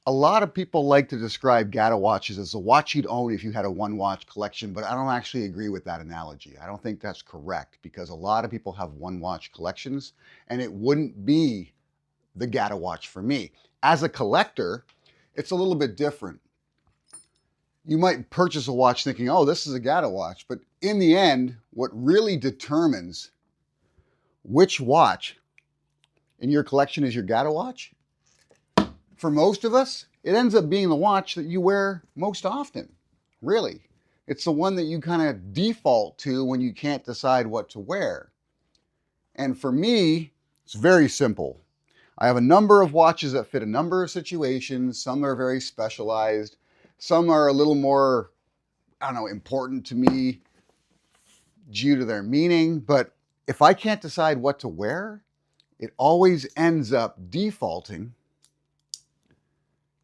A lot of people like to describe Gada watches as a watch you'd own if you had a one watch collection, but I don't actually agree with that analogy. I don't think that's correct because a lot of people have one watch collections and it wouldn't be the Gada watch for me. As a collector, it's a little bit different. You might purchase a watch thinking, oh, this is a Gada watch, but in the end, what really determines which watch in your collection is your Gada watch, for most of us, it ends up being the watch that you wear most often, really. It's the one that you kind of default to when you can't decide what to wear. And for me, it's very simple. I have a number of watches that fit a number of situations. Some are very specialized. Some are a little more, I don't know, important to me due to their meaning. But if I can't decide what to wear, it always ends up defaulting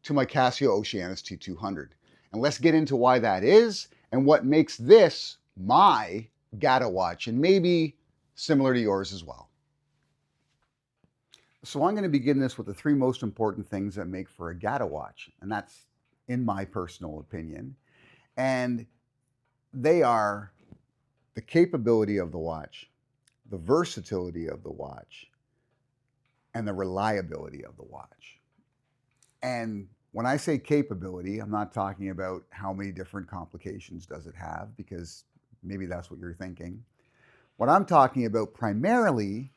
to my Casio Oceanus T200. And let's get into why that is and what makes this my Gada watch and maybe similar to yours as well. So I'm going to begin this with the three most important things that make for a Gada watch, and that's in my personal opinion. And they are the capability of the watch, the versatility of the watch, and the reliability of the watch. And when I say capability, I'm not talking about how many different complications does it have, because maybe that's what you're thinking. What I'm talking about primarily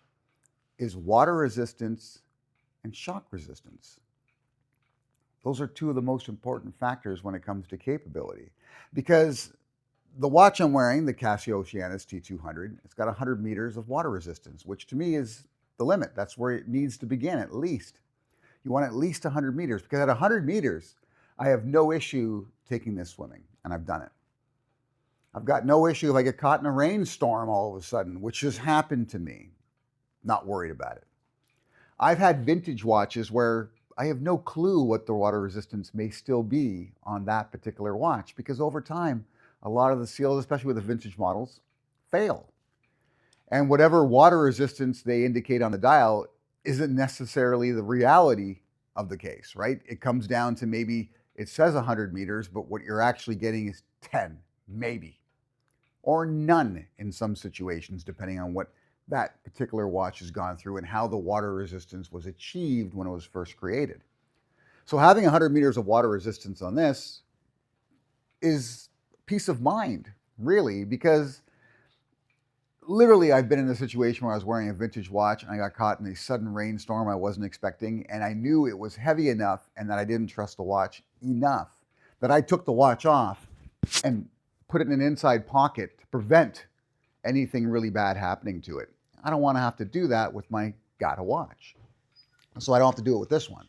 is water resistance and shock resistance. Those are two of the most important factors when it comes to capability, because the watch I'm wearing, the Casio Oceanus T200, it's got 100 meters of water resistance, which to me is the limit. That's where it needs to begin, at least. You want at least 100 meters, because at 100 meters, I have no issue taking this swimming, and I've done it. I've got no issue if I get caught in a rainstorm all of a sudden, which has happened to me. Not worried about it. I've had vintage watches where I have no clue what the water resistance may still be on that particular watch, because over time, a lot of the seals, especially with the vintage models, fail. And whatever water resistance they indicate on the dial isn't necessarily the reality of the case, right? It comes down to maybe it says 100 meters, but what you're actually getting is 10, maybe, or none in some situations, depending on what that particular watch has gone through and how the water resistance was achieved when it was first created. So having 100 meters of water resistance on this is peace of mind, really, because literally I've been in a situation where I was wearing a vintage watch and I got caught in a sudden rainstorm I wasn't expecting, and I knew it was heavy enough and that I didn't trust the watch enough that I took the watch off and put it in an inside pocket to prevent anything really bad happening to it. I don't want to have to do that with my Gada watch. So I don't have to do it with this one.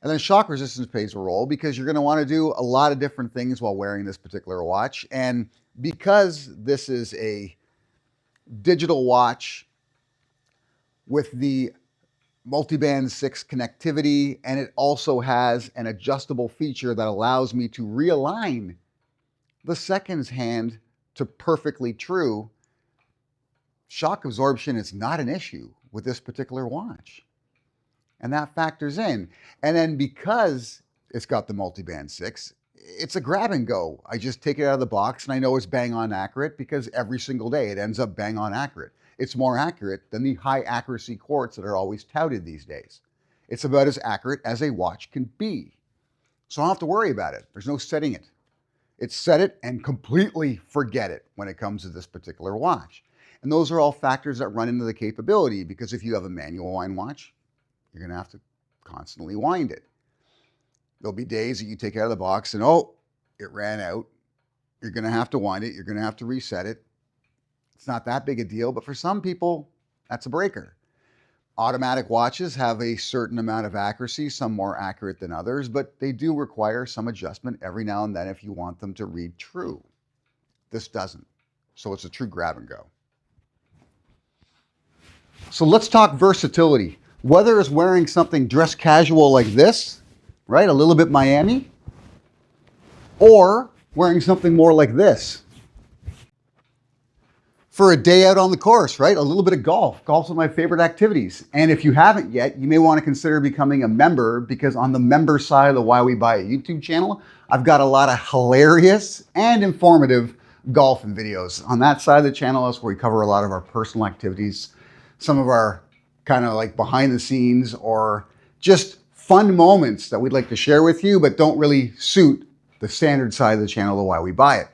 And then shock resistance plays a role because you're going to want to do a lot of different things while wearing this particular watch. And because this is a digital watch with the multiband 6 connectivity, and it also has an adjustable feature that allows me to realign the seconds hand to perfectly true, shock absorption is not an issue with this particular watch. And that factors in. And then because it's got the multiband 6, it's a grab and go. I just take it out of the box and I know it's bang on accurate because every single day it ends up bang on accurate. It's more accurate than the high accuracy quartz that are always touted these days. It's about as accurate as a watch can be. So I don't have to worry about it. There's no setting it. It's set it and completely forget it when it comes to this particular watch. And those are all factors that run into the capability, because if you have a manual wind watch, you're going to have to constantly wind it. There'll be days that you take it out of the box and, oh, it ran out. You're going to have to wind it. You're going to have to reset it. It's not that big a deal, but for some people, that's a breaker. Automatic watches have a certain amount of accuracy, some more accurate than others, but they do require some adjustment every now and then if you want them to read true. This doesn't. So it's a true grab and go. So let's talk versatility. Whether it's wearing something dress casual like this, right, a little bit Miami, or wearing something more like this. for a day out on the course, right? A little bit of golf. Golf's one of my favorite activities. And if you haven't yet, you may want to consider becoming a member, because on the member side of the Why We Buy It YouTube channel, I've got a lot of hilarious and informative golfing videos. On that side of the channel is where we cover a lot of our personal activities, some of our kind of like behind the scenes or just fun moments that we'd like to share with you, but don't really suit the standard side of the channel, the Why We Buy It.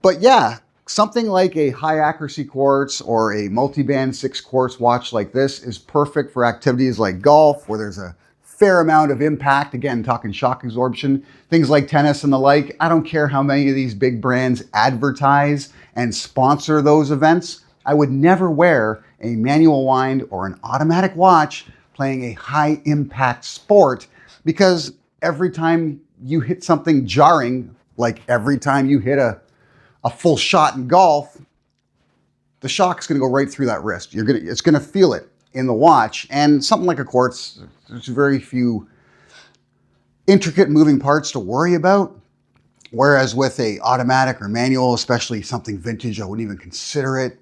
But yeah, something like a high accuracy quartz or a multi-band 6 quartz watch like this is perfect for activities like golf, where there's a fair amount of impact. Again, talking shock absorption, things like tennis and the like. I don't care how many of these big brands advertise and sponsor those events. I would never wear a manual wind or an automatic watch playing a high impact sport, because every time you hit something jarring, like every time you hit a full shot in golf, the shock's going to go right through that wrist. It's going to feel it in the watch. And something like a quartz, there's very few intricate moving parts to worry about. Whereas with a automatic or manual, especially something vintage, I wouldn't even consider it.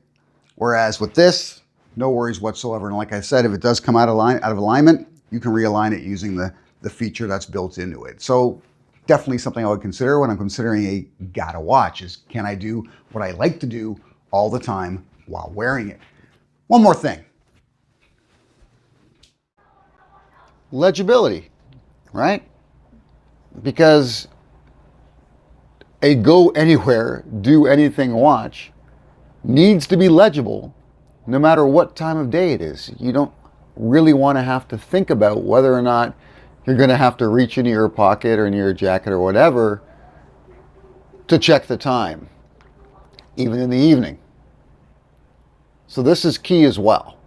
Whereas with this, no worries whatsoever. And like I said, if it does come out of alignment, you can realign it using the feature that's built into it. So definitely something I would consider when I'm considering a Gada watch is, can I do what I like to do all the time while wearing it? One more thing. Legibility, right? Because a go anywhere, do anything watch needs to be legible no matter what time of day it is. You don't really want to have to think about whether or not you're going to have to reach into your pocket or into your jacket or whatever to check the time, even in the evening. So this is key as well.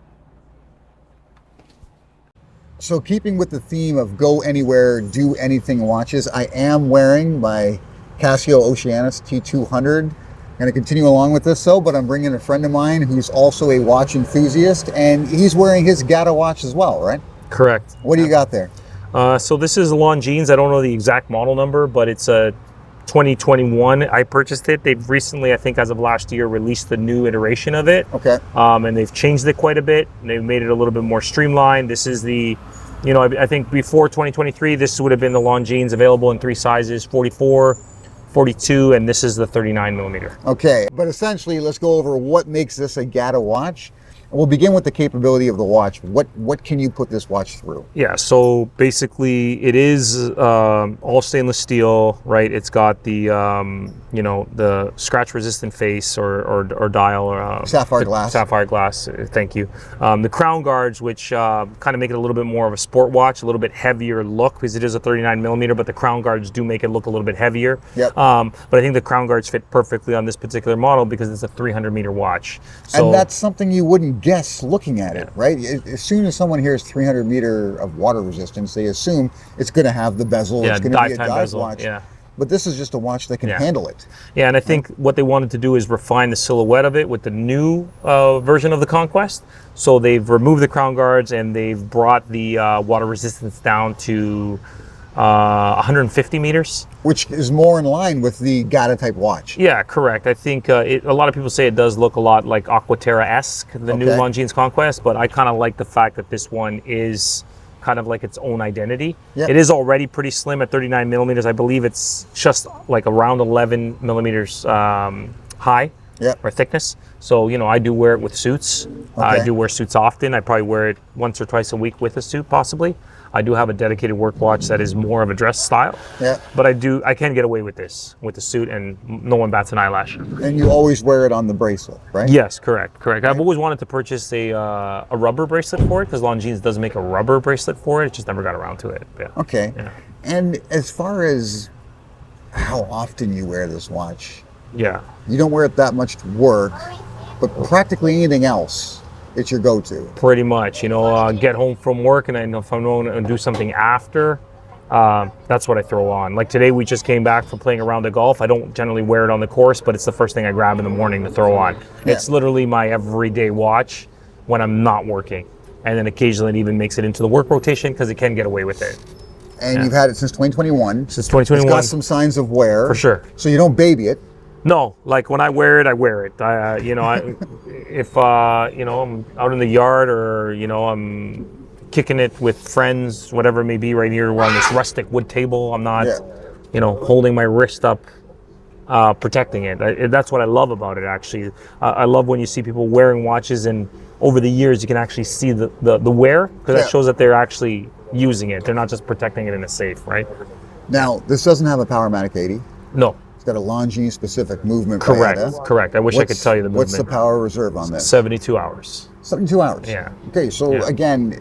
So keeping with the theme of go anywhere, do anything watches, I am wearing my Casio Oceanus T200. I'm going to continue along with this, but I'm bringing a friend of mine who's also a watch enthusiast, and he's wearing his Gada watch as well, right? Correct. What do you got there? So this is Longines. I don't know the exact model number, but it's a 2021. I purchased it. They've recently, I think as of last year, released the new iteration of it. Okay. And they've changed it quite a bit. They've made it a little bit more streamlined. This is the, you know, I think before 2023, this would have been the Longines available in 3 sizes, 44, 42, and this is the 39 millimeter. Okay, but essentially, let's go over what makes this a Gada watch. We'll begin with the capability of the watch. What can you put this watch through? Yeah, so basically it is all stainless steel, right? It's got the, you know, the scratch resistant face or dial. Sapphire glass. Sapphire glass, thank you. The crown guards, which kind of make it a little bit more of a sport watch, a little bit heavier look, because it is a 39 millimeter, but the crown guards do make it look a little bit heavier. Yep. But I think the crown guards fit perfectly on this particular model because it's a 300 meter watch. So, and that's something you wouldn't guess looking at it, right? As soon as someone hears 300 meter of water resistance, they assume it's going to have the bezel, it's going to be a dive watch. Yeah. But this is just a watch that can handle it. Yeah, and I think what they wanted to do is refine the silhouette of it with the new version of the Conquest. So they've removed the crown guards and they've brought the water resistance down to 150 meters. Which is more in line with the Gada type watch. Yeah, correct. I think a lot of people say it does look a lot like Aquaterra-esque, the new Longines Conquest, but I kind of like the fact that this one is kind of like its own identity. Yep. It is already pretty slim at 39 millimeters. I believe it's just like around 11 millimeters high or thickness. So, you know, I do wear it with suits. I do wear suits often. I probably wear it once or twice a week with a suit, possibly. I do have a dedicated work watch that is more of a dress style. Yeah. But I can get away with this, with the suit, and no one bats an eyelash. And you always wear it on the bracelet, right? Yes, correct. I've always wanted to purchase a rubber bracelet for it, because Longines does make a rubber bracelet for it. It just never got around to it. Yeah. Okay. Yeah. And as far as how often you wear this watch, you don't wear it that much to work, but practically anything else, it's your go-to. Pretty much, you know, get home from work, and I know if I'm going to do something after, that's what I throw on. Like today, we just came back from playing a round of golf. I don't generally wear it on the course, but it's the first thing I grab in the morning to throw on. Yeah. It's literally my everyday watch when I'm not working. And then occasionally it even makes it into the work rotation because it can get away with it. And you've had it since 2021. Since 2021. It's got some signs of wear. For sure. So you don't baby it. No, like when I wear it, I wear it. If I'm out in the yard or I'm kicking it with friends, whatever it may be. Right here, we're on this rustic wood table. I'm not, Yeah. holding my wrist up, protecting it. That's what I love about it. Actually, I love when you see people wearing watches, and over the years, you can actually see the wear, because that shows that they're actually using it. They're not just protecting it in a safe, right? Now, this doesn't have a Powermatic 80. No. It's got a Longines specific movement. Correct. Gada. Correct. I wish I could tell you the movement. What's the power reserve on this? 72 hours. 72 hours. Yeah. Okay, so again,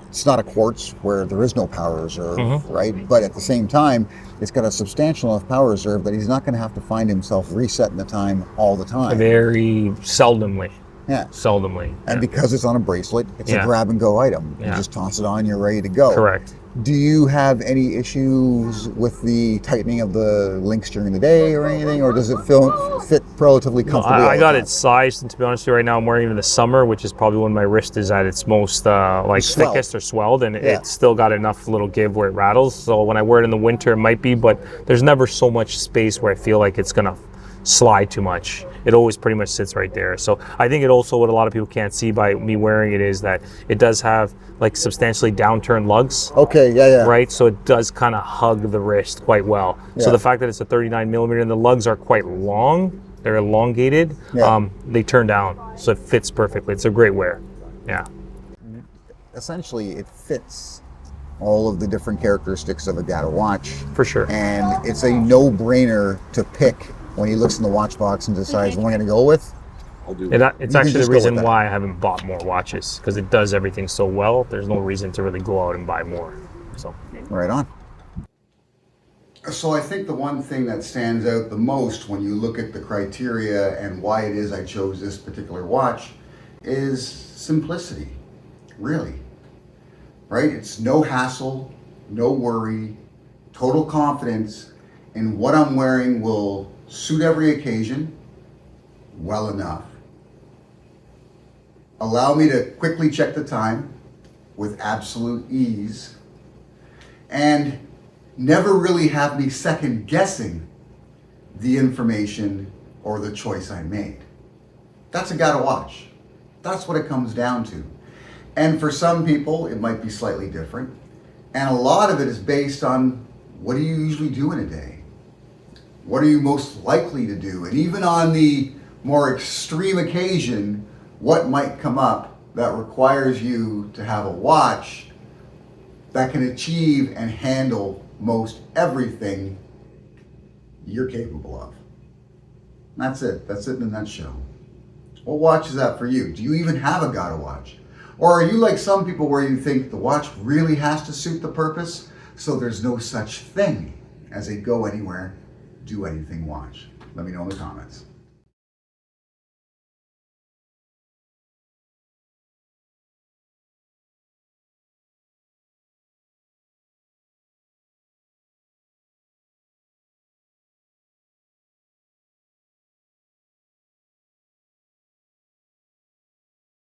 it's not a quartz where there is no power reserve, right? But at the same time, it's got a substantial enough power reserve that he's not going to have to find himself resetting the time all the time. Very seldomly. Yeah. Seldomly. And because it's on a bracelet, it's a grab and go item. You just toss it on, you're ready to go. Correct. Do you have any issues with the tightening of the links during the day or anything, or does it fit relatively comfortably? I got it sized, and to be honest with you, right now I'm wearing it in the summer, which is probably when my wrist is at its most thickest or swelled, and it's still got enough little give where it rattles. So when I wear it in the winter, it might be, but there's never so much space where I feel like it's gonna slide too much. It always pretty much sits right there. So I think it also, what a lot of people can't see by me wearing it, is that it does have like substantially downturned lugs. Okay, yeah. Right, so it does kind of hug the wrist quite well. So the fact that it's a 39 millimeter and the lugs are quite long, they're elongated, they turn down, so it fits perfectly. It's a great wear. Yeah. Essentially, it fits all of the different characteristics of a Gada watch. For sure. And it's a no-brainer to pick when he looks in the watch box and decides what I'm going to go with. It's actually the reason why I haven't bought more watches, because it does everything so well. There's no reason to really go out and buy more. So right on. So I think the one thing that stands out the most when you look at the criteria and why it is I chose this particular watch is simplicity, really. Right? It's no hassle, no worry, total confidence in what I'm wearing will suit every occasion well enough. Allow me to quickly check the time with absolute ease, and never really have me second guessing the information or the choice I made. That's a Gada watch. That's what it comes down to. And for some people, it might be slightly different. And a lot of it is based on, what do you usually do in a day? What are you most likely to do? And even on the more extreme occasion, what might come up that requires you to have a watch that can achieve and handle most everything you're capable of. That's it. That's it in a nutshell. What watch is that for you? Do you even have a Gada watch? Or are you like some people where you think the watch really has to suit the purpose, so there's no such thing as a go anywhere, do anything watch? Let me know in the comments.